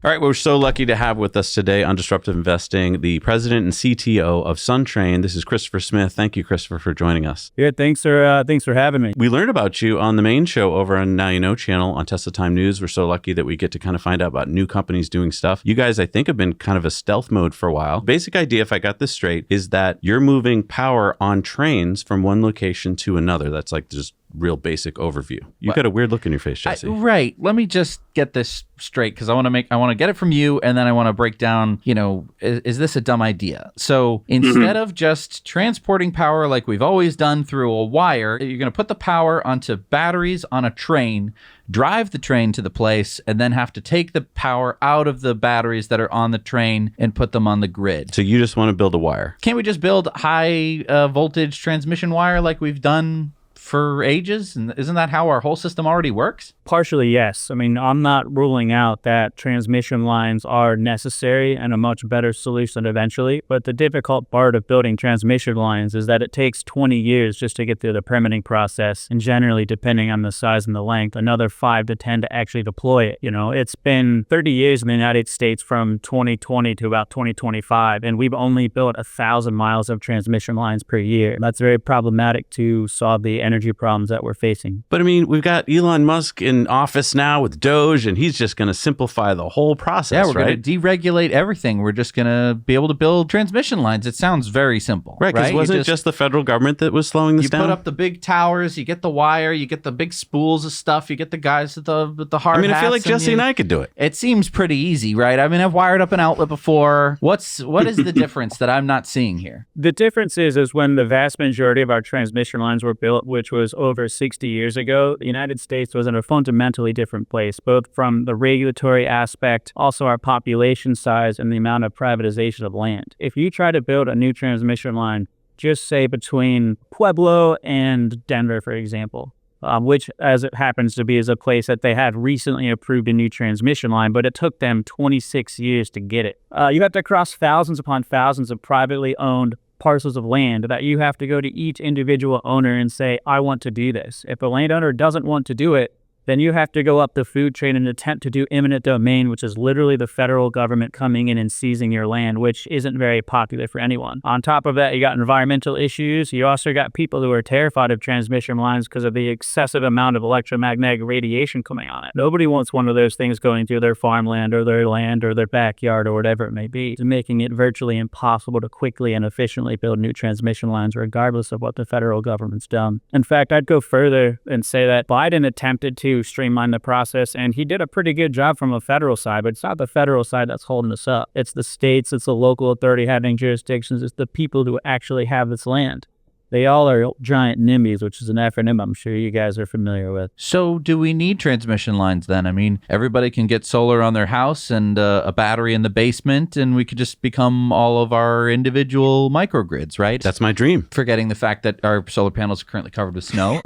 All right, well, we're so lucky to have with us today on Disruptive Investing the president and CTO of SunTrain. This is Christopher Smith. Thank you, Christopher, for joining us. Yeah, thanks for having me. We learned about you on the main show over on Now You Know channel on Tesla Time News. We're so lucky that we get to kind of find out about new companies doing stuff. You guys, I think, have been kind of a stealth mode for a while. Basic idea, if I got this straight, is that you're moving power on trains from one location to another. That's like just real basic overview. You've got a weird look in your face, Jesse. Right. Let me just get this straight because I want to get it from you, and then I want to break down, is this a dumb idea? So instead of just transporting power like we've always done through a wire, you're going to put the power onto batteries on a train, drive the train to the place, and then have to take the power out of the batteries that are on the train and put them on the grid. So you just want to build a wire. Can't we just build high voltage transmission wire like we've done for ages? And isn't that how our whole system already works? Partially, yes. I mean, I'm not ruling out that transmission lines are necessary and a much better solution eventually, but the difficult part of building transmission lines is that it takes 20 years just to get through the permitting process, and generally, depending on the size and the length, another 5 to 10 to actually deploy it. It's been 30 years in the United States from 2020 to about 2025, and we've only built 1,000 miles of transmission lines per year. That's very problematic to solve the energy problems that we're facing. But I mean, we've got Elon Musk in office now with Doge, and he's just going to simplify the whole process. Yeah, we're going to deregulate everything. We're just going to be able to build transmission lines. It sounds very simple. Right, because wasn't it just the federal government that was slowing this down? You put up the big towers, you get the wire, you get the big spools of stuff, you get the guys with the hard hats. I feel like Jesse and I could do it. It seems pretty easy, right? I mean, I've wired up an outlet before. What is the difference that I'm not seeing here? The difference is when the vast majority of our transmission lines were built, which was over 60 years ago, the United States was in a fundamentally different place, both from the regulatory aspect, also our population size, and the amount of privatization of land. If you try to build a new transmission line, just say between Pueblo and Denver, for example, which, as it happens to be, is a place that they had recently approved a new transmission line, but it took them 26 years to get it. You have to cross thousands upon thousands of privately owned parcels of land that you have to go to each individual owner and say, I want to do this. If a landowner doesn't want to do it, then you have to go up the food chain and attempt to do eminent domain, which is literally the federal government coming in and seizing your land, which isn't very popular for anyone. On top of that, you got environmental issues. You also got people who are terrified of transmission lines because of the excessive amount of electromagnetic radiation coming on it. Nobody wants one of those things going through their farmland or their land or their backyard or whatever it may be, making it virtually impossible to quickly and efficiently build new transmission lines, regardless of what the federal government's done. In fact, I'd go further and say that Biden attempted to streamline the process, and he did a pretty good job from a federal side, but it's not the federal side that's holding us up. It's the states, it's the local authority having jurisdictions, it's the people who actually have this land. They all are giant NIMBYs, which is an acronym I'm sure you guys are familiar with. So do we need transmission lines then? I mean, everybody can get solar on their house and a battery in the basement, and we could just become all of our individual microgrids, right? That's my dream. Forgetting the fact that our solar panels are currently covered with snow.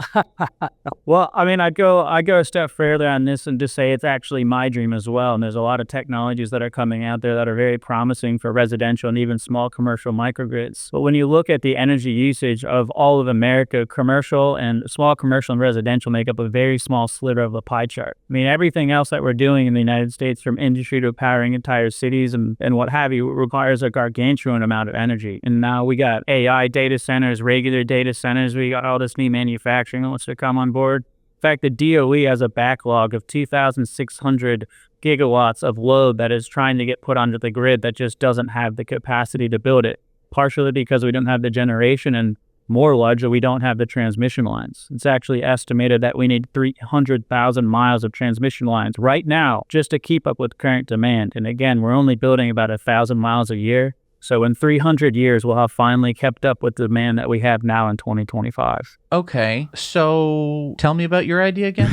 Well, I mean, I'd go a step further on this and just say it's actually my dream as well. And there's a lot of technologies that are coming out there that are very promising for residential and even small commercial microgrids. But when you look at the energy usage of all of America, commercial and small commercial and residential make up a very small sliver of the pie chart. I mean, everything else that we're doing in the United States, from industry to powering entire cities and what have you, requires a gargantuan amount of energy. And now we got AI data centers, regular data centers, we got all this new manufacturing that wants to come on board. In fact, the DOE has a backlog of 2,600 gigawatts of load that is trying to get put onto the grid that just doesn't have the capacity to build it, partially because we don't have the generation, and more largely, we don't have the transmission lines. It's actually estimated that we need 300,000 miles of transmission lines right now just to keep up with current demand. And again, we're only building about 1,000 miles a year. So in 300 years, we'll have finally kept up with the demand that we have now in 2025. Okay, so tell me about your idea again.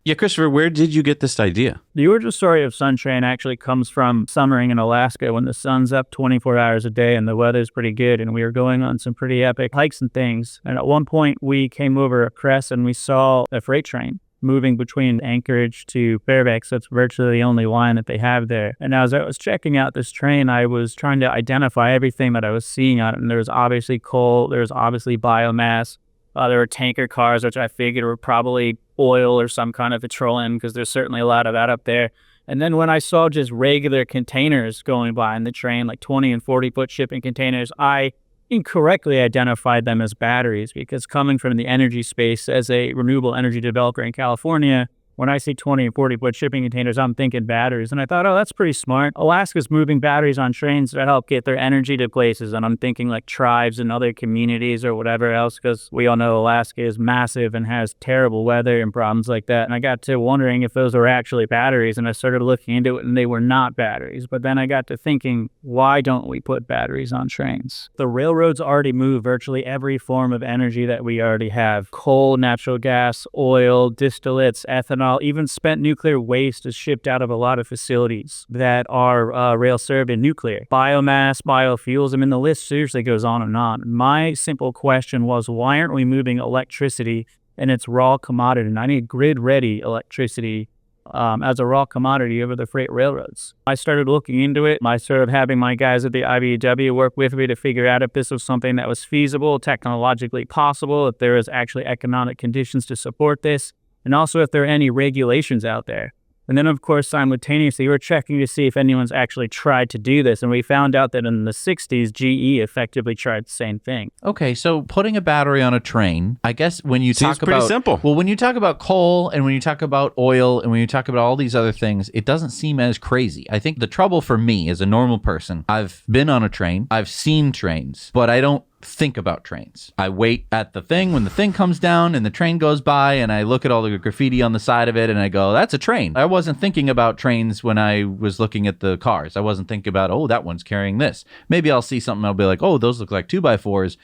Yeah, Christopher, where did you get this idea? The origin story of SunTrain actually comes from summering in Alaska when the sun's up 24 hours a day and the weather's pretty good, and we were going on some pretty epic hikes and things. And at one point, we came over a crest and we saw a freight train moving between Anchorage to Fairbanks. That's virtually the only line that they have there. And as I was checking out this train, I was trying to identify everything that I was seeing on it. And there was obviously coal, there was obviously biomass, there were tanker cars, which I figured were probably oil or some kind of petroleum, because there's certainly a lot of that up there. And then when I saw just regular containers going by in the train, like 20 and 40-foot shipping containers, I incorrectly identified them as batteries, because coming from the energy space as a renewable energy developer in California, when I see 20 and 40-foot shipping containers, I'm thinking batteries. And I thought, oh, that's pretty smart. Alaska's moving batteries on trains to help get their energy to places. And I'm thinking like tribes and other communities or whatever else, because we all know Alaska is massive and has terrible weather and problems like that. And I got to wondering if those were actually batteries. And I started looking into it, and they were not batteries. But then I got to thinking, why don't we put batteries on trains? The railroads already move virtually every form of energy that we already have. Coal, natural gas, oil, distillates, ethanol. Even spent nuclear waste is shipped out of a lot of facilities that are rail served in nuclear. Biomass, biofuels, I mean, the list seriously goes on and on. My simple question was, why aren't we moving electricity in its raw commodity? And I need grid-ready electricity as a raw commodity over the freight railroads. I started looking into it. I started having my guys at the IBEW work with me to figure out if this was something that was feasible, technologically possible, if there was actually economic conditions to support this, and also if there are any regulations out there. And then, of course, simultaneously, we're checking to see if anyone's actually tried to do this. And we found out that in the 60s, GE effectively tried the same thing. Okay, so putting a battery on a train, I guess when you Seems talk about... pretty simple. Well, when you talk about coal and when you talk about oil and when you talk about all these other things, it doesn't seem as crazy. I think the trouble for me as a normal person, I've been on a train, I've seen trains, but I don't think about trains. I wait at the thing when the thing comes down and the train goes by, and I look at all the graffiti on the side of it and I go, that's a train. I wasn't thinking about trains when I was looking at the cars. I wasn't thinking about, oh, that one's carrying this. Maybe I'll see something, I'll be like, oh, those look like 2x4s.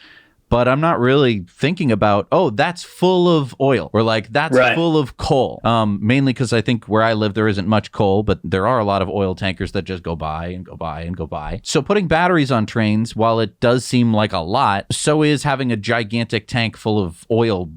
But I'm not really thinking about, oh, that's full of oil, or like that's full of coal. Mainly because I think where I live, there isn't much coal, but there are a lot of oil tankers that just go by and go by and go by. So putting batteries on trains, while it does seem like a lot, so is having a gigantic tank full of oil,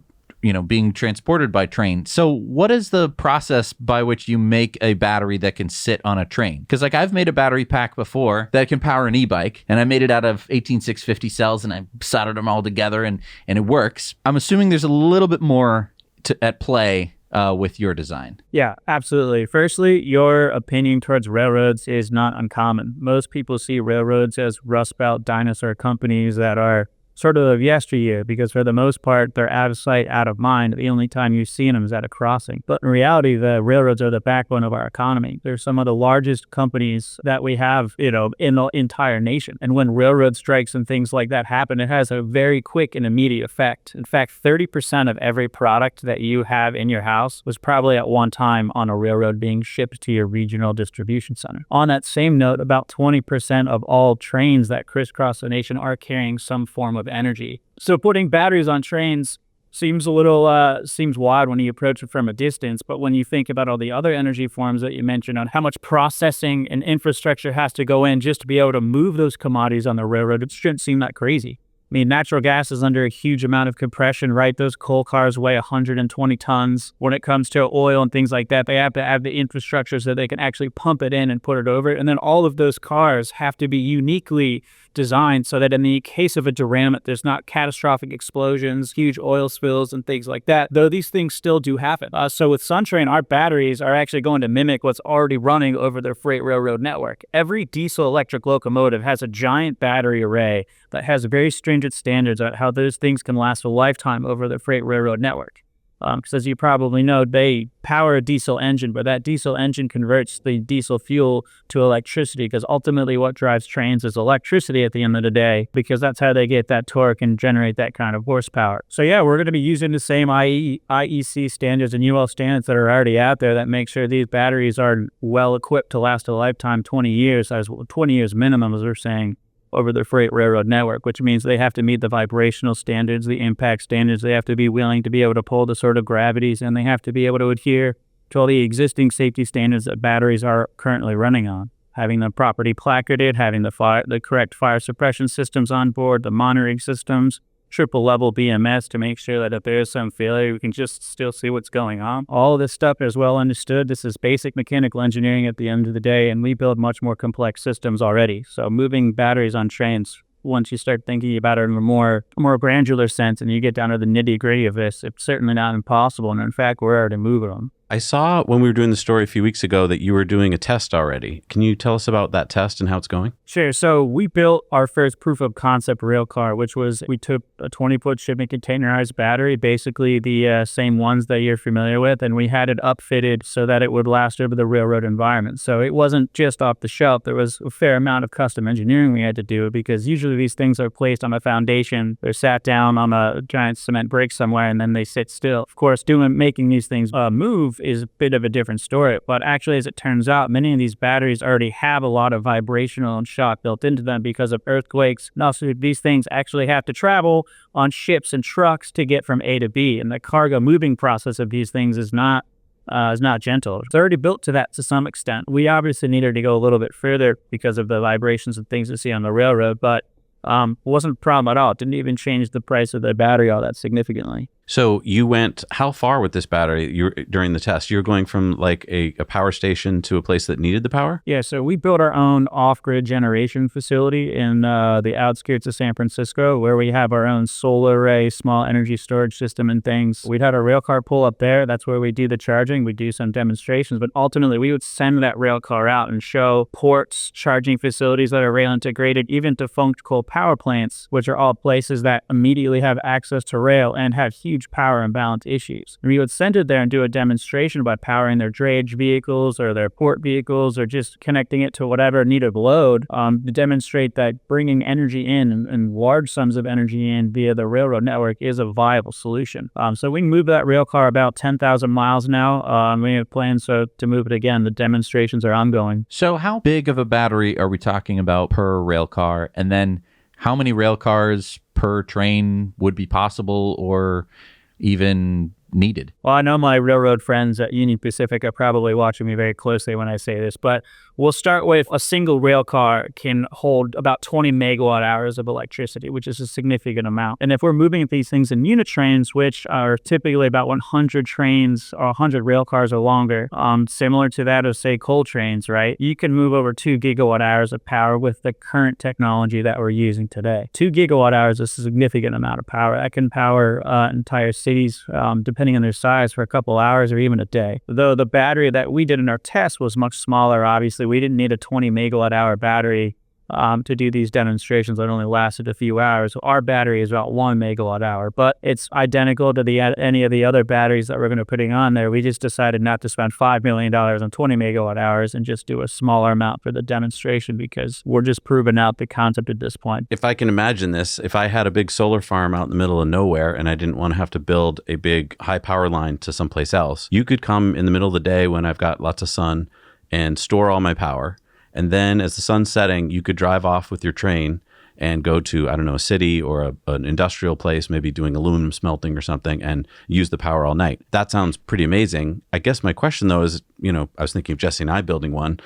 being transported by train. So what is the process by which you make a battery that can sit on a train? Because like I've made a battery pack before that can power an e-bike, and I made it out of 18650 cells, and I soldered them all together, and it works. I'm assuming there's a little bit more at play with your design. Yeah, absolutely. Firstly, your opinion towards railroads is not uncommon. Most people see railroads as Rust Belt dinosaur companies that are sort of yesteryear, because for the most part, they're out of sight, out of mind. The only time you see them is at a crossing. But in reality, the railroads are the backbone of our economy. They're some of the largest companies that we have, in the entire nation. And when railroad strikes and things like that happen, it has a very quick and immediate effect. In fact, 30% of every product that you have in your house was probably at one time on a railroad being shipped to your regional distribution center. On that same note, about 20% of all trains that crisscross the nation are carrying some form of energy. So putting batteries on trains seems a little seems wild when you approach it from a distance, but when you think about all the other energy forms that you mentioned, on how much processing and infrastructure has to go in just to be able to move those commodities on the railroad, it shouldn't seem that crazy. I mean, natural gas is under a huge amount of compression, right? Those coal cars weigh 120 tons. When it comes to oil and things like that, they have to have the infrastructure so they can actually pump it in and put it over. And then all of those cars have to be uniquely designed so that in the case of a derailment, there's not catastrophic explosions, huge oil spills, and things like that, though these things still do happen. So with SunTrain, our batteries are actually going to mimic what's already running over their freight railroad network. Every diesel electric locomotive has a giant battery array that has very stringent standards on how those things can last a lifetime over the freight railroad network. Because as you probably know, they power a diesel engine, but that diesel engine converts the diesel fuel to electricity, because ultimately what drives trains is electricity at the end of the day, because that's how they get that torque and generate that kind of horsepower. So yeah, we're going to be using the same IEC standards and UL standards that are already out there that make sure these batteries are well equipped to last a lifetime, 20 years, as 20 years minimum, as we're saying, over the freight railroad network, which means they have to meet the vibrational standards, the impact standards. They have to be willing to be able to pull the sort of gravities, and they have to be able to adhere to all the existing safety standards that batteries are currently running on. Having them properly placarded, having the correct fire suppression systems on board, the monitoring systems, triple level BMS to make sure that if there is some failure, we can just still see what's going on. All of this stuff is well understood. This is basic mechanical engineering at the end of the day, and we build much more complex systems already. So moving batteries on trains, once you start thinking about it in a more granular sense and you get down to the nitty gritty of this, it's certainly not impossible. And in fact, we're already moving them. I saw when we were doing the story a few weeks ago that you were doing a test already. Can you tell us about that test and how it's going? Sure. So we built our first proof of concept rail car, which was we took a 20-foot shipping containerized battery, basically the same ones that you're familiar with, and we had it upfitted so that it would last over the railroad environment. So it wasn't just off the shelf. There was a fair amount of custom engineering we had to do because usually these things are placed on a foundation. They're sat down on a giant cement brick somewhere and then they sit still. Of course, making these things move is a bit of a different story. But actually, as it turns out, many of these batteries already have a lot of vibrational and shock built into them because of earthquakes. And also, these things actually have to travel on ships and trucks to get from A to B. And the cargo moving process of these things is not gentle. It's already built to that to some extent. We obviously needed to go a little bit further because of the vibrations and things you see on the railroad, but it wasn't a problem at all. It didn't even change the price of the battery all that significantly. So you went how far with this battery during the test? You were going from like a power station to a place that needed the power? Yeah, so we built our own off-grid generation facility in the outskirts of San Francisco where we have our own solar array, small energy storage system and things. We'd had our rail car pull up there. That's where we do the charging. We do some demonstrations, but ultimately we would send that rail car out and show ports, charging facilities that are rail integrated, even defunct coal power plants, which are all places that immediately have access to rail and have huge power imbalance issues. We would send it there and do a demonstration by powering their drayage vehicles or their port vehicles or just connecting it to whatever needed load to demonstrate that bringing energy in and large sums of energy in via the railroad network is a viable solution. So we moved that rail car about 10,000 miles now. We have plans to move it again. The demonstrations are ongoing. So how big of a battery are we talking about per rail car? And then how many rail cars per train would be possible or even needed? Well, I know my railroad friends at Union Pacific are probably watching me very closely when I say this, but we'll start with a single rail car can hold about 20 megawatt hours of electricity, which is a significant amount. And if we're moving these things in unit trains, which are typically about 100 trains or 100 rail cars or longer, similar to that of, say, coal trains, right? You can move over 2 gigawatt hours of power with the current technology that we're using today. 2 gigawatt hours is a significant amount of power. That can power entire cities, depending on their size, for a couple hours or even a day. Though the battery that we did in our test was much smaller, obviously, we didn't need a 20 megawatt hour battery to do these demonstrations that only lasted a few hours. So our battery is about 1 megawatt hour, but it's identical to any of the other batteries that we're going to be putting on there. We just decided not to spend $5 million on 20 megawatt hours and just do a smaller amount for the demonstration because we're just proving out the concept at this point. If I can imagine this, if I had a big solar farm out in the middle of nowhere and I didn't want to have to build a big high power line to someplace else, you could come in the middle of the day when I've got lots of sun and store all my power. And then as the sun's setting, you could drive off with your train and go to, I don't know, a city or an industrial place, maybe doing aluminum smelting or something, and use the power all night. That sounds pretty amazing. I guess my question, though, is, I was thinking of Jesse and I building one.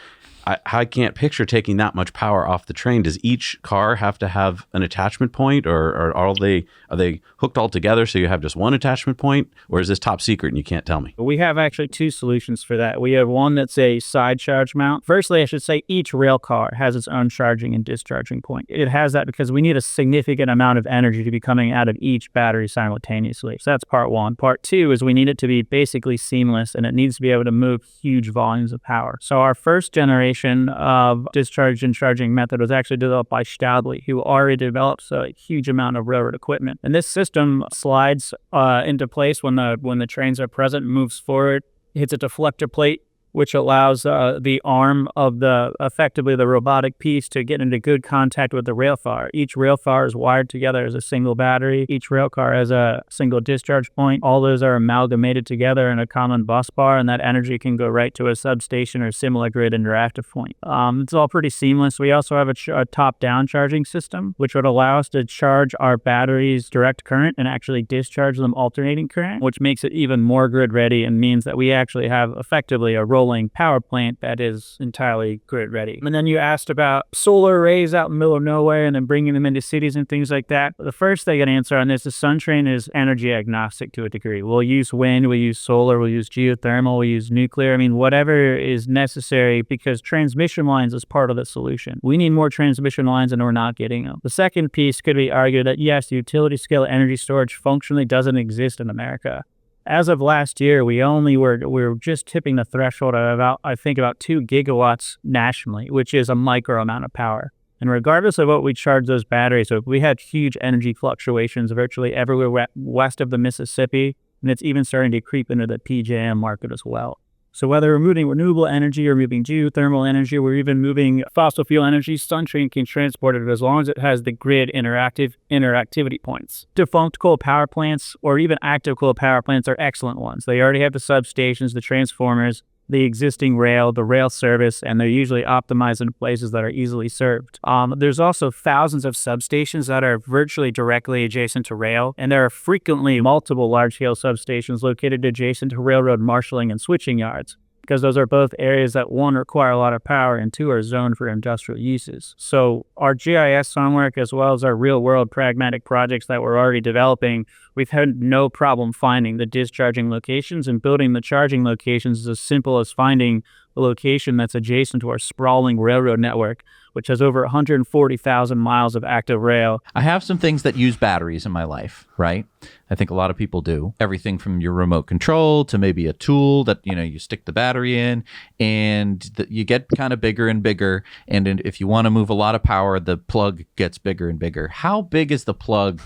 I can't picture taking that much power off the train. Does each car have to have an attachment point, or are they hooked all together so you have just one attachment point, or is this top secret and you can't tell me? We have actually two solutions for that. We have one that's a side charge mount. Firstly, I should say each rail car has its own charging and discharging point. It has that because we need a significant amount of energy to be coming out of each battery simultaneously. So that's part one. Part two is we need it to be basically seamless, and it needs to be able to move huge volumes of power. So our first generation of discharge and charging method was actually developed by Scalability, who already develops a huge amount of railroad equipment. And this system slides into place when the trains are present, moves forward, hits a deflector plate, which allows the arm of effectively the robotic piece to get into good contact with the rail car. Each rail car is wired together as a single battery. Each rail car has a single discharge point. All those are amalgamated together in a common bus bar, and that energy can go right to a substation or similar grid interactive point. It's all pretty seamless. We also have a top-down charging system, which would allow us to charge our batteries direct current and actually discharge them alternating current, which makes it even more grid ready and means that we actually have effectively a rolling power plant that is entirely grid ready. And then you asked about solar arrays out in the middle of nowhere and then bringing them into cities and things like that. The first thing I can answer on this is SunTrain is energy agnostic to a degree. We'll use wind, we'll use solar, we'll use geothermal, we'll use nuclear. I mean, whatever is necessary, because transmission lines is part of the solution. We need more transmission lines and we're not getting them. The second piece could be argued that yes, utility scale energy storage functionally doesn't exist in America. As of last year, we were just tipping the threshold of about 2 gigawatts nationally, which is a micro amount of power. And regardless of what we charge those batteries, so if we had huge energy fluctuations virtually everywhere west of the Mississippi, and it's even starting to creep into the PJM market as well. So whether we're moving renewable energy or moving geothermal energy, we're even moving fossil fuel energy, SunTrain can transport it as long as it has the grid interactivity points. Defunct coal power plants or even active coal power plants are excellent ones. They already have the substations, the transformers, the existing the rail service, and they're usually optimized in places that are easily served. There's also thousands of substations that are virtually directly adjacent to rail, and there are frequently multiple large-scale substations located adjacent to railroad marshaling and switching yards, because those are both areas that, one, require a lot of power, and two, are zoned for industrial uses. So our GIS homework, as well as our real-world pragmatic projects that we're already developing, we've had no problem finding the discharging locations, and building the charging locations is as simple as finding a location that's adjacent to our sprawling railroad network, which has over 140,000 miles of active rail. I have some things that use batteries in my life, right? I think a lot of people do. Everything from your remote control to maybe a tool that, you stick the battery in, and you get kind of bigger and bigger. And if you want to move a lot of power, the plug gets bigger and bigger. How big is the plug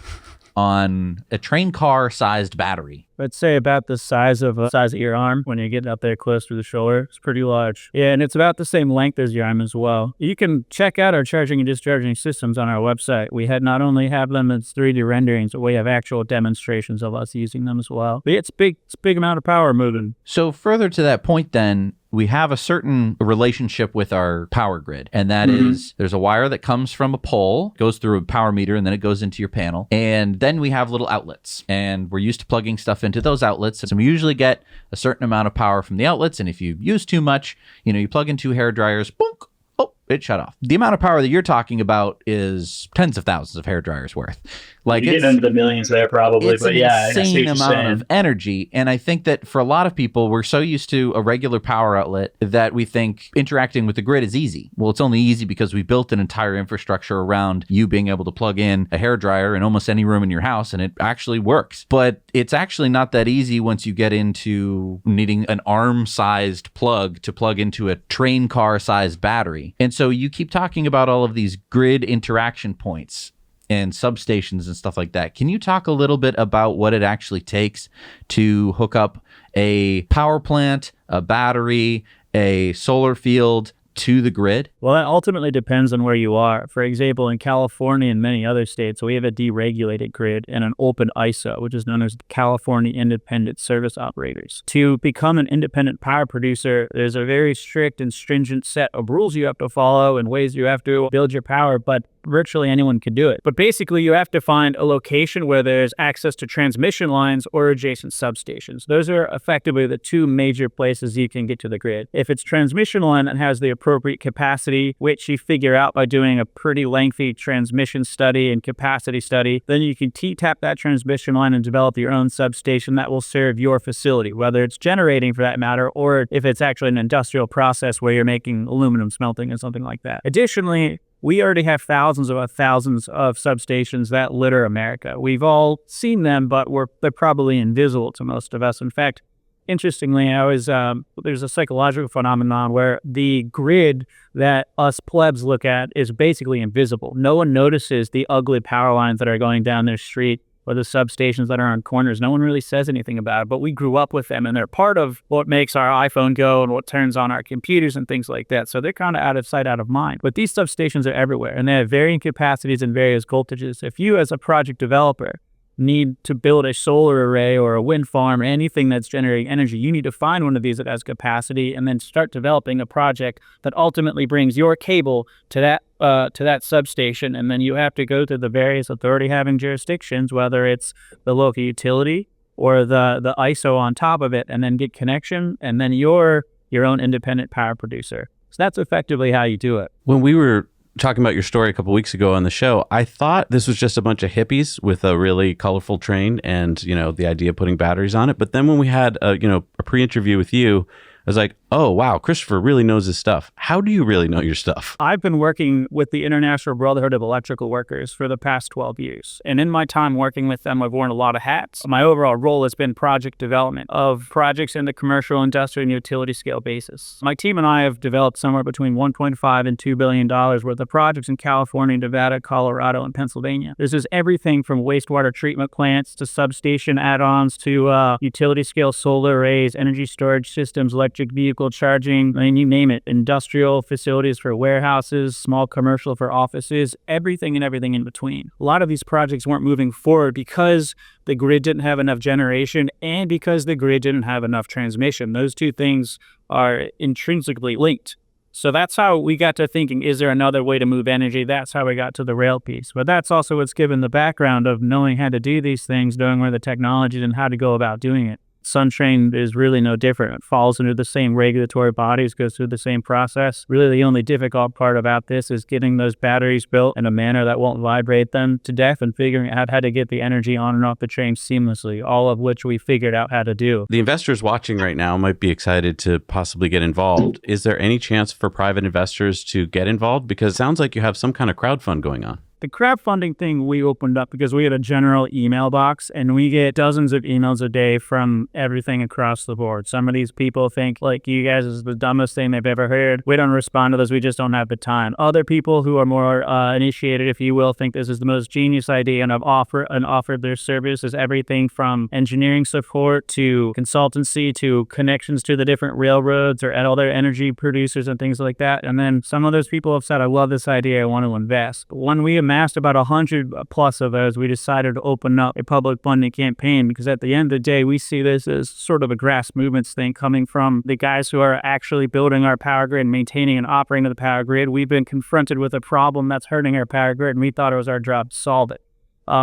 on a train car sized battery? I'd say about the size of your arm when you get up there close to the shoulder. It's pretty large. Yeah, and it's about the same length as your arm as well. You can check out our charging and discharging systems on our website. We not only have them as 3D renderings, but we have actual demonstrations of us using them as well. But it's big amount of power moving. So further to that point then, we have a certain relationship with our power grid, and that is there's a wire that comes from a pole, goes through a power meter, and then it goes into your panel. And then we have little outlets, and we're used to plugging stuff into those outlets. So we usually get a certain amount of power from the outlets, and if you use too much, you plug in 2 hair dryers, boonk, oh, it shut off. The amount of power that you're talking about is tens of thousands of hair dryers worth. Like, you get into the millions there probably, but yeah, it's an insane amount of energy. And I think that for a lot of people, we're so used to a regular power outlet that we think interacting with the grid is easy. Well, it's only easy because we built an entire infrastructure around you being able to plug in a hairdryer in almost any room in your house, and it actually works. But it's actually not that easy once you get into needing an arm-sized plug to plug into a train car-sized battery. And so you keep talking about all of these grid interaction points and substations and stuff like that. Can you talk a little bit about what it actually takes to hook up a power plant, a battery, a solar field to the grid? Well, that ultimately depends on where you are. For example, in California and many other states, we have a deregulated grid and an open ISO, which is known as California Independent Service Operators. To become an independent power producer, there's a very strict and stringent set of rules you have to follow and ways you have to build your power, but virtually anyone can do it. But basically, you have to find a location where there's access to transmission lines or adjacent substations. Those are effectively the 2 major places you can get to the grid. If it's transmission line that has the appropriate capacity, which you figure out by doing a pretty lengthy transmission study and capacity study, then you can T-tap that transmission line and develop your own substation that will serve your facility, whether it's generating for that matter, or if it's actually an industrial process where you're making aluminum smelting or something like that. Additionally, we already have thousands of substations that litter America. We've all seen them, but they're probably invisible to most of us. In fact, interestingly, there's a psychological phenomenon where the grid that us plebs look at is basically invisible. No one notices the ugly power lines that are going down their street or the substations that are on corners. No one really says anything about it, but we grew up with them, and they're part of what makes our iPhone go and what turns on our computers and things like that. So they're kind of out of sight, out of mind. But these substations are everywhere, and they have varying capacities and various voltages. If you, as a project developer, need to build a solar array or a wind farm or anything that's generating energy, you need to find one of these that has capacity and then start developing a project that ultimately brings your cable to that substation. And then you have to go to the various authority having jurisdictions, whether it's the local utility or the ISO on top of it, and then get connection, and then you're your own independent power producer. So that's effectively how you do it. When we were talking about your story a couple weeks ago on the show, I thought this was just a bunch of hippies with a really colorful train and, the idea of putting batteries on it. But then when we had a pre-interview with you, I was like, oh, wow, Christopher really knows his stuff. How do you really know your stuff? I've been working with the International Brotherhood of Electrical Workers for the past 12 years. And in my time working with them, I've worn a lot of hats. My overall role has been project development of projects in the commercial, industrial, and utility scale basis. My team and I have developed somewhere between $1.5 and $2 billion worth of projects in California, Nevada, Colorado, and Pennsylvania. This is everything from wastewater treatment plants to substation add-ons to utility scale solar arrays, energy storage systems, electric vehicle charging, I mean, you name it, industrial facilities for warehouses, small commercial for offices, everything and everything in between. A lot of these projects weren't moving forward because the grid didn't have enough generation and because the grid didn't have enough transmission. Those two things are intrinsically linked. So that's how we got to thinking, is there another way to move energy? That's how we got to the rail piece. But that's also what's given the background of knowing how to do these things, knowing where the technology is and how to go about doing it. SunTrain is really no different. It falls under the same regulatory bodies, goes through the same process. Really, the only difficult part about this is getting those batteries built in a manner that won't vibrate them to death and figuring out how to get the energy on and off the train seamlessly, all of which we figured out how to do. The investors watching right now might be excited to possibly get involved. Is there any chance for private investors to get involved? Because it sounds like you have some kind of crowdfund going on. The crowdfunding thing we opened up because we had a general email box and we get dozens of emails a day from everything across the board. Some of these people think like you guys is the dumbest thing they've ever heard. We don't respond to those. We just don't have the time. Other people who are more initiated, if you will, think this is the most genius idea and have offered their services, everything from engineering support to consultancy to connections to the different railroads or other energy producers and things like that. And then some of those people have said, I love this idea. I want to invest. When we amassed about 100 plus of those, we decided to open up a public funding campaign because at the end of the day, we see this as sort of a grass movements thing coming from the guys who are actually building our power grid, maintaining and operating the power grid. We've been confronted with a problem that's hurting our power grid, and we thought it was our job to solve it.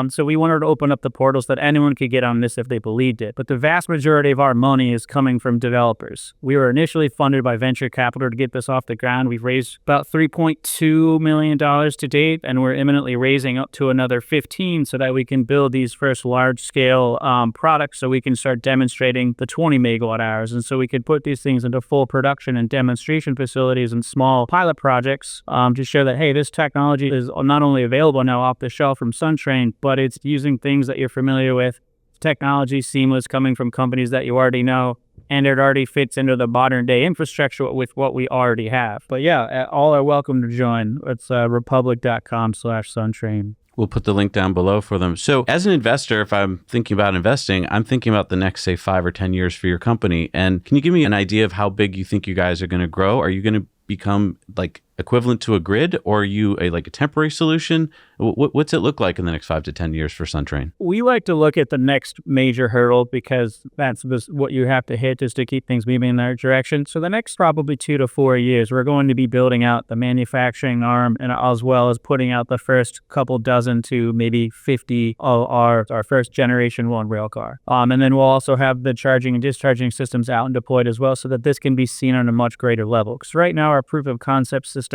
So we wanted to open up the portals that anyone could get on this if they believed it. But the vast majority of our money is coming from developers. We were initially funded by venture capital to get this off the ground. We've raised about $3.2 million to date, and we're imminently raising up to another 15 so that we can build these first large-scale products so we can start demonstrating the 20 megawatt hours. And so we could put these things into full production and demonstration facilities and small pilot projects to show that, hey, this technology is not only available now off the shelf from SunTrain, but it's using things that you're familiar with. Technology seamless coming from companies that you already know, and it already fits into the modern day infrastructure with what we already have. But yeah, all are welcome to join. It's republic.com/SunTrain. We'll put the link down below for them. So as an investor, if I'm thinking about investing, I'm thinking about the next, say, 5 or 10 years for your company. And can you give me an idea of how big you think you guys are going to grow? Are you going to become like equivalent to a grid, or are you a temporary solution? What's it look like in the next 5 to 10 years for SunTrain? We like to look at the next major hurdle because that's what you have to hit just to keep things moving in that direction. So the next probably 2 to 4 years, we're going to be building out the manufacturing arm and as well as putting out the first couple dozen to maybe 50 of our first generation 1 railcar. And then we'll also have the charging and discharging systems out and deployed as well so that this can be seen on a much greater level. Because right now our proof of concept system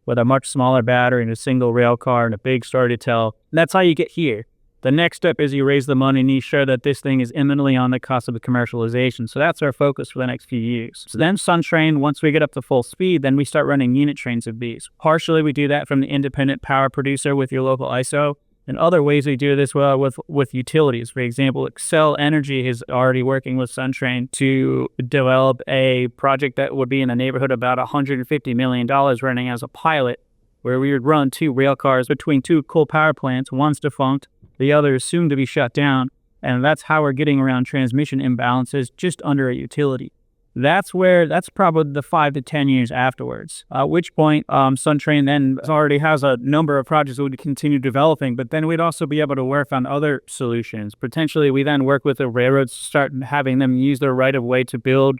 with a much smaller battery and a single rail car and a big story to tell. That's how you get here. The next step is you raise the money and you show that this thing is imminently on the cusp of commercialization. So that's our focus for the next few years. So then SunTrain, once we get up to full speed, then we start running unit trains of these. Partially, we do that from the independent power producer with your local ISO. And other ways we do this well with utilities. For example, Excel Energy is already working with SunTrain to develop a project that would be in the neighborhood of about $150 million running as a pilot, where we would run 2 rail cars between 2 coal power plants. One's defunct, the other is soon to be shut down. And that's how we're getting around transmission imbalances just under a utility. That's probably the 5 to 10 years afterwards, at which point SunTrain then already has a number of projects we would continue developing, but then we'd also be able to work on other solutions. Potentially, we then work with the railroads to start having them use their right-of-way to build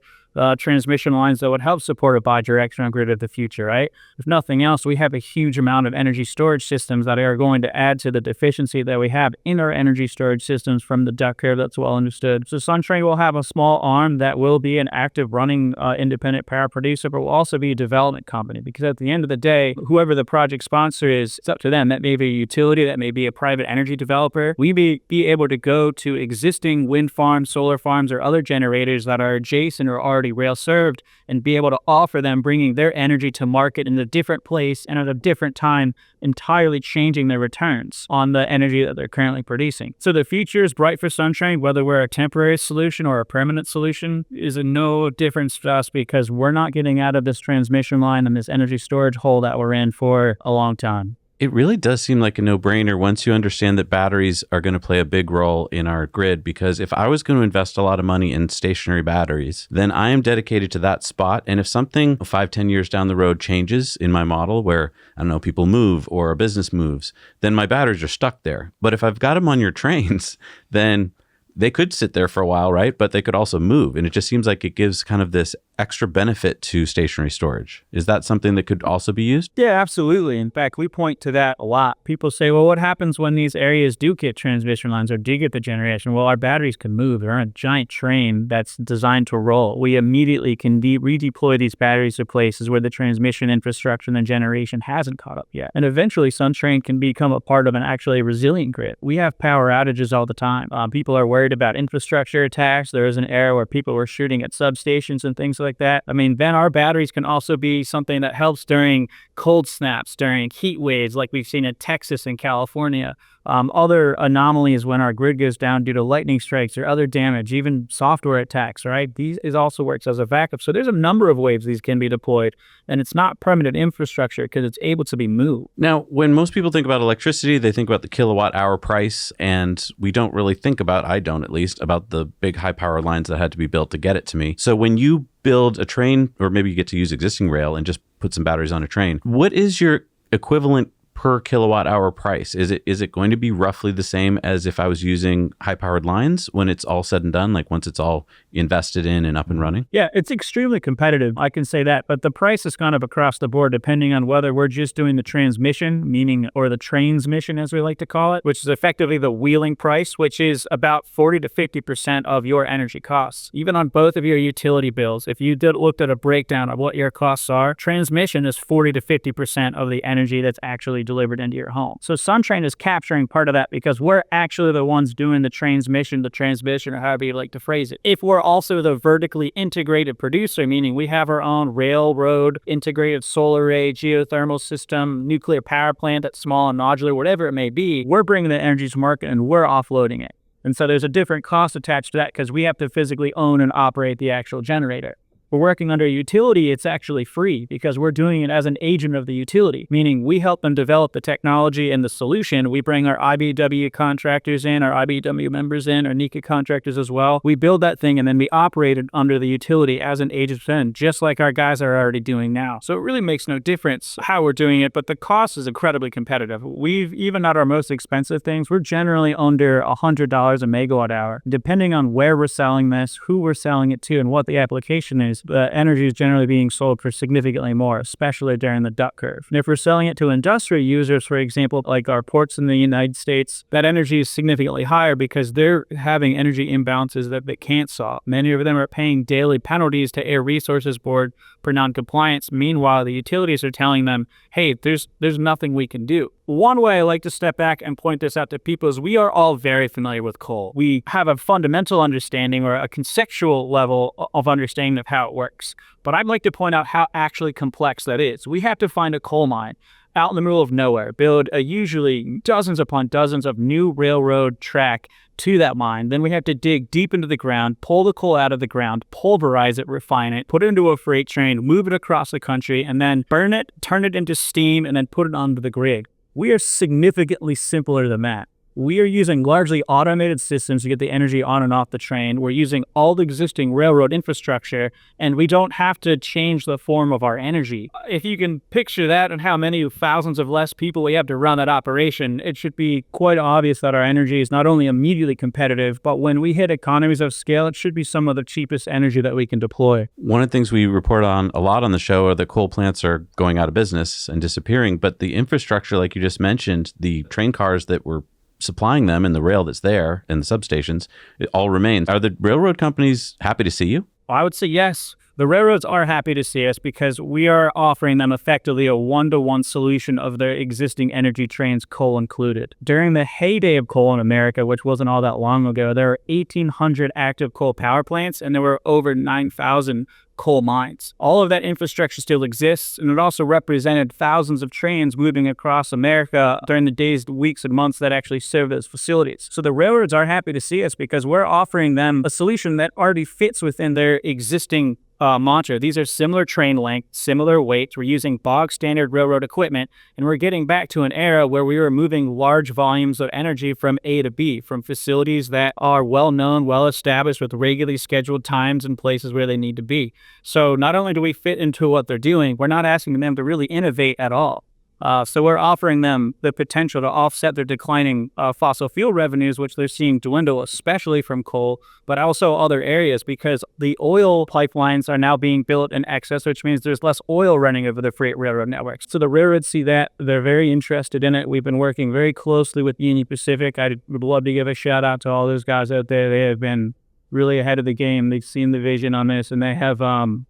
transmission lines that would help support a bi-directional grid of the future, right? If nothing else, we have a huge amount of energy storage systems that are going to add to the deficiency that we have in our energy storage systems from the duct curve that's well understood. So SunTrain will have a small arm that will be an active running independent power producer, but will also be a development company because at the end of the day, whoever the project sponsor is, it's up to them. That may be a utility, that may be a private energy developer. We may be able to go to existing wind farms, solar farms, or other generators that are adjacent or already already rail served and be able to offer them bringing their energy to market in a different place and at a different time, entirely changing their returns on the energy that they're currently producing. So the future is bright for SunTrain, whether we're a temporary solution or a permanent solution is no difference to us because we're not getting out of this transmission line and this energy storage hole that we're in for a long time. It really does seem like a no-brainer once you understand that batteries are going to play a big role in our grid, because if I was going to invest a lot of money in stationary batteries, then I am dedicated to that spot. And if something 5-10 years down the road changes in my model where, I don't know, people move or a business moves, then my batteries are stuck there. But if I've got them on your trains, then they could sit there for a while, right? But they could also move. And it just seems like it gives kind of this extra benefit to stationary storage. Is that something that could also be used? Yeah, absolutely. In fact, we point to that a lot. People say, well, what happens when these areas do get transmission lines or do get the generation? Well, our batteries can move. They're on a giant train that's designed to roll. We immediately can redeploy these batteries to places where the transmission infrastructure and the generation hasn't caught up yet. And eventually, SunTrain can become a part of an actually resilient grid. We have power outages all the time. People are worried about infrastructure attacks. There was an era where people were shooting at substations and things like that. I mean, then our batteries can also be something that helps during cold snaps, during heat waves like we've seen in Texas and California. Other anomalies when our grid goes down due to lightning strikes or other damage, even software attacks, right? These also works as a backup. So there's a number of ways these can be deployed, and it's not permanent infrastructure because it's able to be moved. Now, when most people think about electricity, they think about the kilowatt hour price, and we don't really think about, I don't at least, about the big high power lines that had to be built to get it to me. So when you build a train, or maybe you get to use existing rail and just put some batteries on a train, what is your equivalent per kilowatt hour price? Is it going to be roughly the same as if I was using high powered lines when it's all said and done, like once it's all invested in and up and running? Yeah, it's extremely competitive. I can say that, but the price is kind of across the board depending on whether we're just doing the transmission, or the transmission as we like to call it, which is effectively the wheeling price, which is about 40 to 50% of your energy costs. Even on both of your utility bills, if you looked at a breakdown of what your costs are, transmission is 40 to 50% of the energy that's actually delivered into your home. So SunTrain is capturing part of that because we're actually the ones doing the transmission, or however you like to phrase it. If we're also the vertically integrated producer, meaning we have our own railroad, integrated solar array, geothermal system, nuclear power plant that's small and modular, whatever it may be, we're bringing the energy to market and we're offloading it. And so there's a different cost attached to that because we have to physically own and operate the actual generator. We're working under a utility, it's actually free because we're doing it as an agent of the utility, meaning we help them develop the technology and the solution. We bring our IBW contractors in, our IBW members in, our NICA contractors as well. We build that thing and then we operate it under the utility as an agent, just like our guys are already doing now. So it really makes no difference how we're doing it, but the cost is incredibly competitive. Even at our most expensive things, we're generally under $100 a megawatt hour. Depending on where we're selling this, who we're selling it to, and what the application is, the energy is generally being sold for significantly more, especially during the duck curve. And if we're selling it to industrial users, for example, like our ports in the United States, that energy is significantly higher because they're having energy imbalances that they can't solve. Many of them are paying daily penalties to Air Resources Board for non-compliance. Meanwhile, the utilities are telling them, hey, there's nothing we can do. One way I like to step back and point this out to people is we are all very familiar with coal. We have a fundamental understanding or a conceptual level of understanding of how it works. But I'd like to point out how actually complex that is. We have to find a coal mine out in the middle of nowhere, build usually dozens upon dozens of new railroad track to that mine. Then we have to dig deep into the ground, pull the coal out of the ground, pulverize it, refine it, put it into a freight train, move it across the country, and then burn it, turn it into steam, and then put it onto the grid. We are significantly simpler than that. We are using largely automated systems to get the energy on and off the train. We're using all the existing railroad infrastructure, and we don't have to change the form of our energy. If you can picture that and how many thousands of less people we have to run that operation, it should be quite obvious that our energy is not only immediately competitive, but when we hit economies of scale, it should be some of the cheapest energy that we can deploy. One of the things we report on a lot on the show are that coal plants are going out of business and disappearing, but the infrastructure, like you just mentioned, the train cars that were supplying them and the rail that's there and the substations, it all remains. Are the railroad companies happy to see you? I would say yes. The railroads are happy to see us because we are offering them effectively a one-to-one solution of their existing energy trains, coal included. During the heyday of coal in America, which wasn't all that long ago, there were 1,800 active coal power plants and there were over 9,000 coal mines. All of that infrastructure still exists, and it also represented thousands of trains moving across America during the days, weeks, and months that actually served those facilities. So the railroads are happy to see us because we're offering them a solution that already fits within their existing mantra. These are similar train length, similar weights. We're using bog standard railroad equipment, and we're getting back to an era where we were moving large volumes of energy from A to B, from facilities that are well known, well established with regularly scheduled times and places where they need to be. So not only do we fit into what they're doing, we're not asking them to really innovate at all. So we're offering them the potential to offset their declining fossil fuel revenues, which they're seeing dwindle, especially from coal, but also other areas, because the oil pipelines are now being built in excess, which means there's less oil running over the freight railroad networks. So the railroads see that. They're very interested in it. We've been working very closely with Union Pacific. I would love to give a shout out to all those guys out there. They have been really ahead of the game. They've seen the vision on this, and they have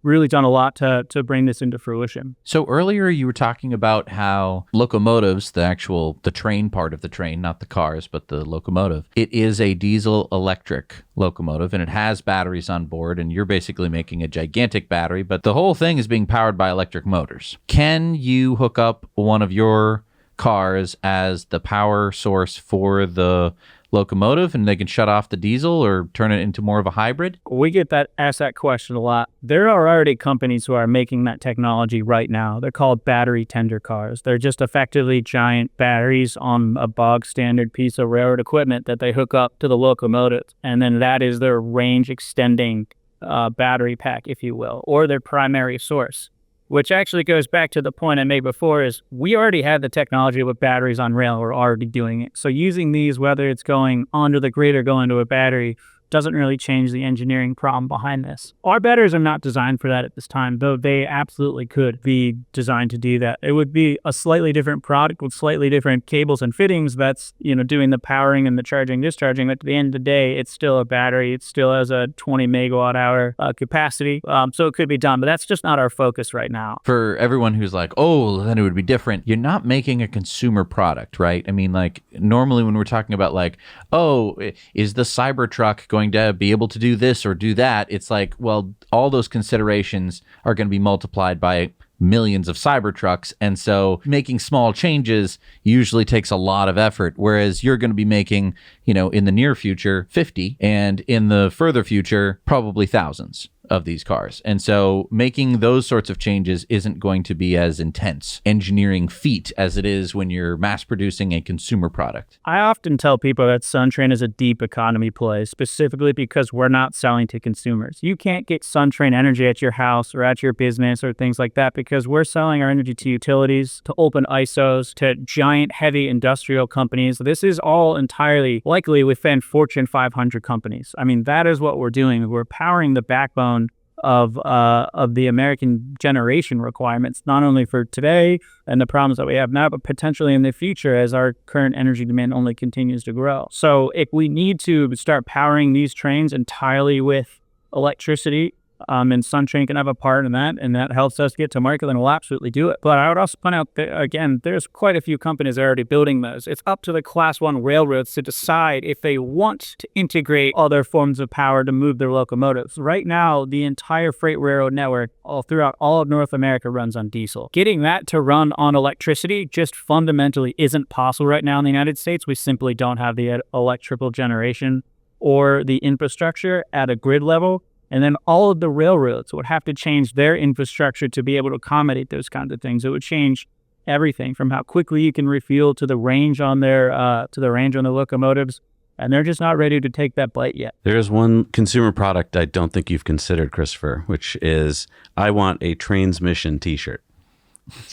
really done a lot to bring this into fruition. So earlier you were talking about how locomotives, the train part of the train, not the cars, but the locomotive, it is a diesel electric locomotive, and it has batteries on board, and you're basically making a gigantic battery, but the whole thing is being powered by electric motors. Can you hook up one of your cars as the power source for the locomotive and they can shut off the diesel or turn it into more of a hybrid? We get asked that question a lot. There are already companies who are making that technology right now. They're called battery tender cars. They're just effectively giant batteries on a bog standard piece of railroad equipment that they hook up to the locomotive. And then that is their range extending battery pack, if you will, or their primary source. Which actually goes back to the point I made before, is we already had the technology with batteries on rail. We're already doing it. So using these, whether it's going onto the grid or going to a battery, doesn't really change the engineering problem behind this. Our batteries are not designed for that at this time, though they absolutely could be designed to do that. It would be a slightly different product with slightly different cables and fittings that's, doing the powering and the charging, discharging. But at the end of the day, it's still a battery. It still has a 20 megawatt hour capacity. So it could be done, but that's just not our focus right now. For everyone who's like, oh, then it would be different. You're not making a consumer product, right? I mean, like normally when we're talking about like, oh, is the Cybertruck going to be able to do this or do that? It's like, well, all those considerations are going to be multiplied by millions of Cybertrucks, and so making small changes usually takes a lot of effort, whereas you're going to be making, in the near future 50, and in the further future probably thousands of these cars. And so making those sorts of changes isn't going to be as intense engineering feat as it is when you're mass producing a consumer product. I often tell people that SunTrain is a deep economy play, specifically because we're not selling to consumers. You can't get SunTrain energy at your house or at your business or things like that, because we're selling our energy to utilities, to open ISOs, to giant heavy industrial companies. This is all entirely likely within Fortune 500 companies. I mean, that is what we're doing. We're powering the backbone of the American generation requirements, not only for today and the problems that we have now, but potentially in the future as our current energy demand only continues to grow. So if we need to start powering these trains entirely with electricity, and SunTrain can have a part in that, and that helps us get to market, then we'll absolutely do it. But I would also point out that, again, there's quite a few companies already building those. It's up to the Class 1 railroads to decide if they want to integrate other forms of power to move their locomotives. Right now, the entire freight railroad network throughout all of North America runs on diesel. Getting that to run on electricity just fundamentally isn't possible right now in the United States. We simply don't have the electrical generation or the infrastructure at a grid level. And then all of the railroads would have to change their infrastructure to be able to accommodate those kinds of things. It would change everything from how quickly you can refuel to the range on their locomotives. And they're just not ready to take that bite yet. There's one consumer product I don't think you've considered, Christopher, which is I want a Transmission t-shirt.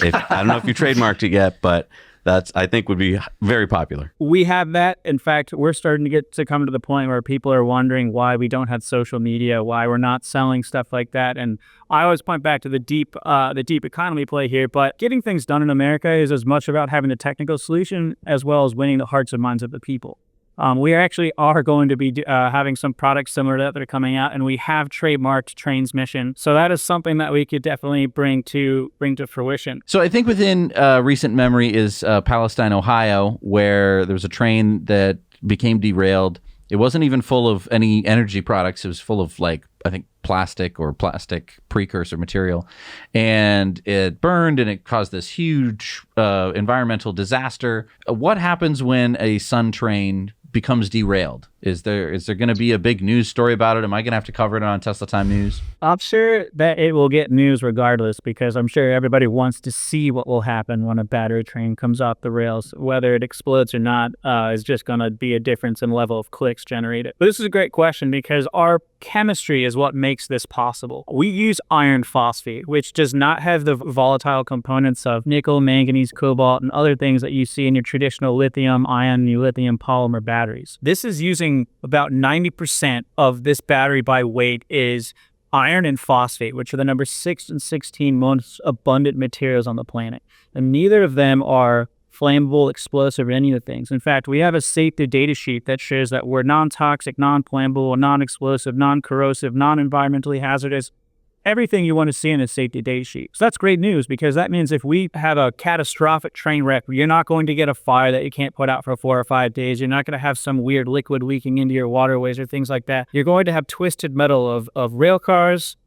I don't know if you trademarked it yet, but that's, I think, would be very popular. We have that. In fact, we're starting to come to the point where people are wondering why we don't have social media, why we're not selling stuff like that. And I always point back to the deep economy play here. But getting things done in America is as much about having the technical solution as well as winning the hearts and minds of the people. We actually are going to be having some products similar to that are coming out, and we have trademarked transmission. So that is something that we could definitely bring to fruition. So I think within recent memory is Palestine, Ohio, where there was a train that became derailed. It wasn't even full of any energy products. It was full of, like, I think plastic or plastic precursor material. And it burned and it caused this huge environmental disaster. What happens when a SunTrain becomes derailed? Is there going to be a big news story about it? Am I going to have to cover it on Tesla Time News? I'm sure that it will get news regardless, because I'm sure everybody wants to see what will happen when a battery train comes off the rails. Whether it explodes or not is just going to be a difference in level of clicks generated. But this is a great question, because our chemistry is what makes this possible. We use iron phosphate, which does not have the volatile components of nickel, manganese, cobalt, and other things that you see in your traditional lithium-ion, lithium polymer batteries. This is using about 90% of this battery by weight is iron and phosphate, which are the number 6 and 16 most abundant materials on the planet. And neither of them are flammable, explosive, or any of the things. In fact, we have a safety data sheet that shows that we're non-toxic, non-flammable, non-explosive, non-corrosive, non-environmentally hazardous. Everything you want to see in a safety data sheet. So that's great news, because that means if we have a catastrophic train wreck, you're not going to get a fire that you can't put out for 4 or 5 days. You're not going to have some weird liquid leaking into your waterways or things like that. You're going to have twisted metal of rail cars,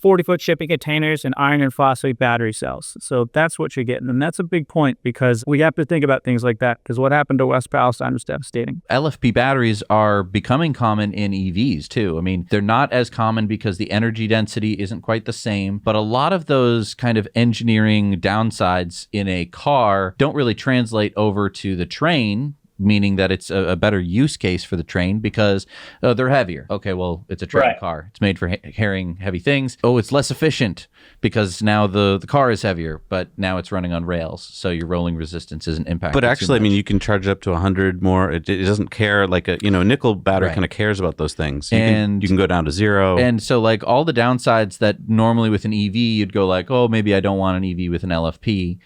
40-foot shipping containers, and iron and phosphate battery cells. So that's what you're getting. And that's a big point, because we have to think about things like that, because what happened to West Palestine was devastating. LFP batteries are becoming common in EVs too. I mean, they're not as common because the energy density isn't quite the same, but a lot of those kind of engineering downsides in a car don't really translate over to the train, meaning that it's a better use case for the train, because they're heavier. Okay, well, it's a train car. It's made for carrying heavy things. Oh, it's less efficient because now the car is heavier, but now it's running on rails, so your rolling resistance isn't impacted. But actually, I mean, you can charge it up to 100 more. It doesn't care. Like a nickel battery kind of cares about those things. You can go down to 0. And so, like, all the downsides that normally with an EV, you'd go like, oh, maybe I don't want an EV with an LFP.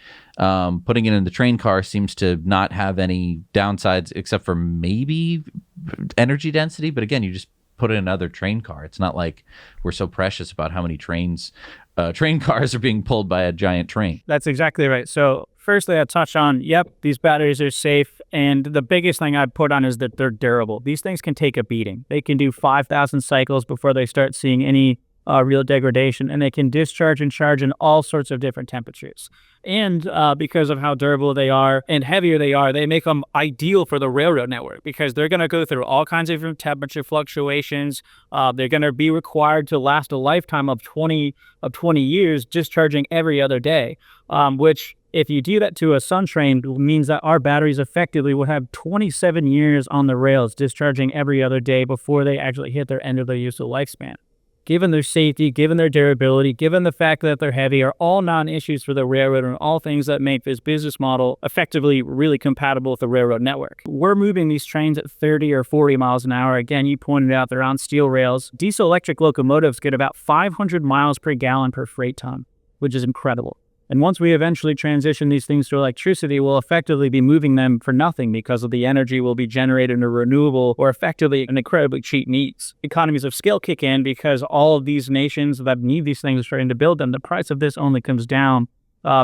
Putting it in the train car seems to not have any downsides except for maybe energy density. But again, you just put in another train car. It's not like we're so precious about how many train cars are being pulled by a giant train. That's exactly right. So firstly, I touch on, these batteries are safe. And the biggest thing I'd put on is that they're durable. These things can take a beating. They can do 5,000 cycles before they start seeing any real degradation, and they can discharge and charge in all sorts of different temperatures. And because of how durable they are and heavier they are, they make them ideal for the railroad network, because they're going to go through all kinds of different temperature fluctuations. They're going to be required to last a lifetime of 20 years, discharging every other day, which, if you do that to a SunTrain, means that our batteries effectively will have 27 years on the rails, discharging every other day before they actually hit their end of their useful lifespan. Given their safety, given their durability, given the fact that they're heavy, are all non-issues for the railroad, and all things that make this business model effectively really compatible with the railroad network. We're moving these trains at 30 or 40 miles an hour. Again, you pointed out they're on steel rails. Diesel-electric locomotives get about 500 miles per gallon per freight ton, which is incredible. And once we eventually transition these things to electricity, we'll effectively be moving them for nothing, because of the energy will be generated in a renewable or effectively an incredibly cheap means. Economies of scale kick in, because all of these nations that need these things are starting to build them. The price of this only comes down,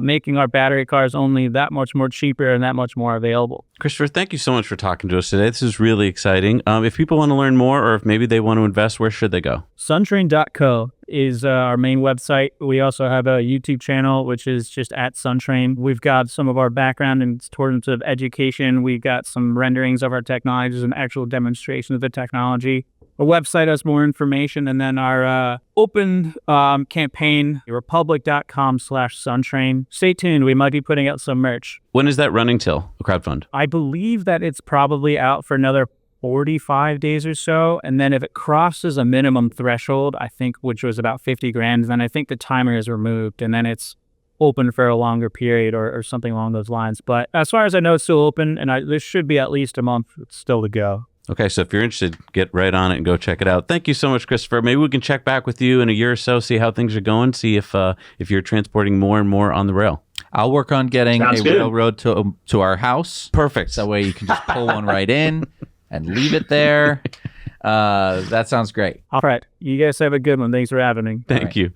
making our battery cars only that much more cheaper and that much more available. Christopher, thank you so much for talking to us today. This is really exciting. If people want to learn more, or if maybe they want to invest, where should they go? SunTrain.co is our main website. We also have a YouTube channel, which is just at SunTrain. We've got some of our background in terms of education. We've got some renderings of our technologies and actual demonstration of the technology. Our website has more information, and then our open campaign, republic.com/SunTrain. Stay tuned. We might be putting out some merch. When is that running till, a crowdfund? I believe that it's probably out for another 45 days or so. And then if it crosses a minimum threshold, I think, which was about 50 grand, then I think the timer is removed, and then it's open for a longer period or something along those lines. But as far as I know, it's still open, and this should be at least a month still to go. Okay, so if you're interested, get right on it and go check it out. Thank you so much, Christopher. Maybe we can check back with you in a year or so, see how things are going, see if you're transporting more and more on the rail. I'll work on getting railroad to our house. Perfect. That way you can just pull one right in. and leave it there. That sounds great. All right. You guys have a good one. Thanks for having me. Thank you.